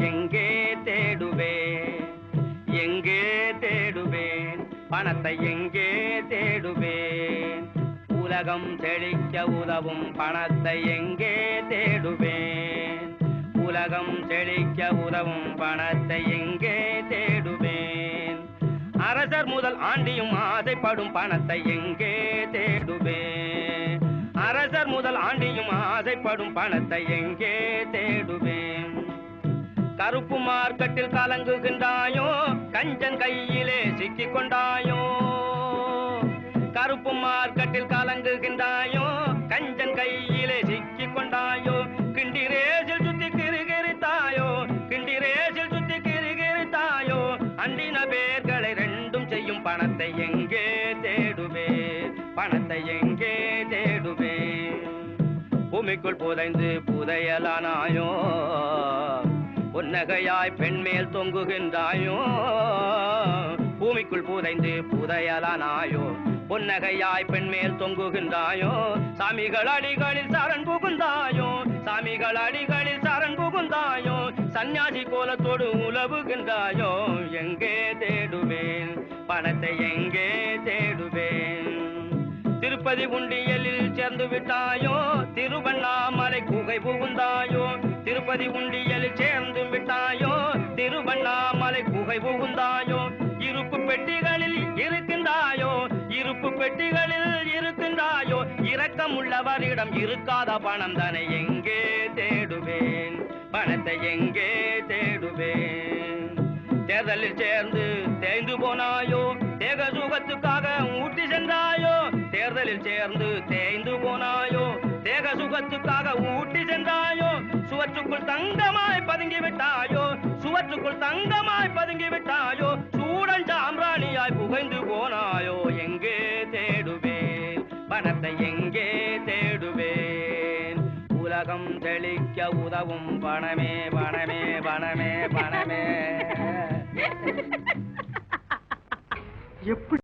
எங்கே தேடுவேன், எங்கே தேடுவேன், பணத்தை எங்கே தேடுவேன், உலகம் செழிக்க உதவும் பணத்தை எங்கே தேடுவேன், உலகம் செழிக்க உதவும் பணத்தை எங்கே தேடுவேன், அரசர் முதல் ஆண்டியும் ஆசைப்படும் பணத்தை எங்கே தேடுவேன், அரசர் முதல் ஆண்டியும் ஆசைப்படும் பணத்தை எங்கே தேடுவேன், கருப்பு மார்க்கெட்டில் கலங்குகின்றாயோ, கஞ்சன் கையிலே சிக்கிக் கொண்டாயோ, கருப்பு மார்க்கெட்டில் கலங்குகின்றாயோ, கஞ்சன் கையிலே சிக்கிக் கொண்டாயோ, கிண்டிரேசில் சுத்தி கிரிகிரித்தாயோ, கிண்டிரேசில் சுத்தி கிரிகிரித்தாயோ, அண்டின பேர்களை ரெண்டும் செய்யும் பணத்தை எங்கே தேடுவேன், பணத்தை எங்கே தேடுவேன், பூமிக்குள் புதைந்து புதையலானாயோ, பொன்னகையாய் பெண்மேல் தொங்குகின்றாயோ, பூமிக்குள் புதைந்து புதையலானாயோ, பொன்னகையாய் பெண்மேல் தொங்குகின்றாயோ, சாமிகள் அடிகளில் சரண் புகுந்தாயோ, சாமிகள் அடிகளில் சரண் புகுந்தாயோ, சந்நியாசி கோலத்தோடு உலவுகின்றாயோ, எங்கே தேடுவேன், பணத்தை எங்கே தேடுவேன், திருப்பதி உண்டியலில் சேர்ந்து விட்டாயோ, திருவண்ணாமலை குகை புகுந்தாயோ, திருப்பதி உண்டியலில் சேர்ந்து விட்டாயோ, திருவண்ணாமலை குகை புகுந்தாயோ, இருப்பு பெட்டிகளில் இருக்கின்றாயோ, இருப்பு பெட்டிகளில் இருக்கின்றாயோ, இரக்கம் உள்ளவரிடம் இருக்காத பணம் தானே எங்கே தேடுவேன், பணத்தை எங்கே தேடுவேன், தேர்தலில் சேர்ந்து தேய்ந்து போனாயோ, தேக சுகத்துக்காக ஊட்டி சென்றாயோ, தேர்தலில் சேர்ந்து தேய்ந்து போனாயோ, தேக சுகத்துக்காக ஊட்டி சென்றாயோ, சுவற்றுக்குள் தங்கமாய் பதுங்கி விட்டாயோ, சுவற்றுக்குள் தங்கமாய் பதுங்கி விட்டாயோ, சூடன் சாம்பிராணியாய் புகைந்து போனாயோ, எங்கே தேடுவேன், பணத்தை எங்கே தேடுவேன், உலகம் தெளிக்க உதவும் பணமே பணமே பணமே பணமே. எப்படி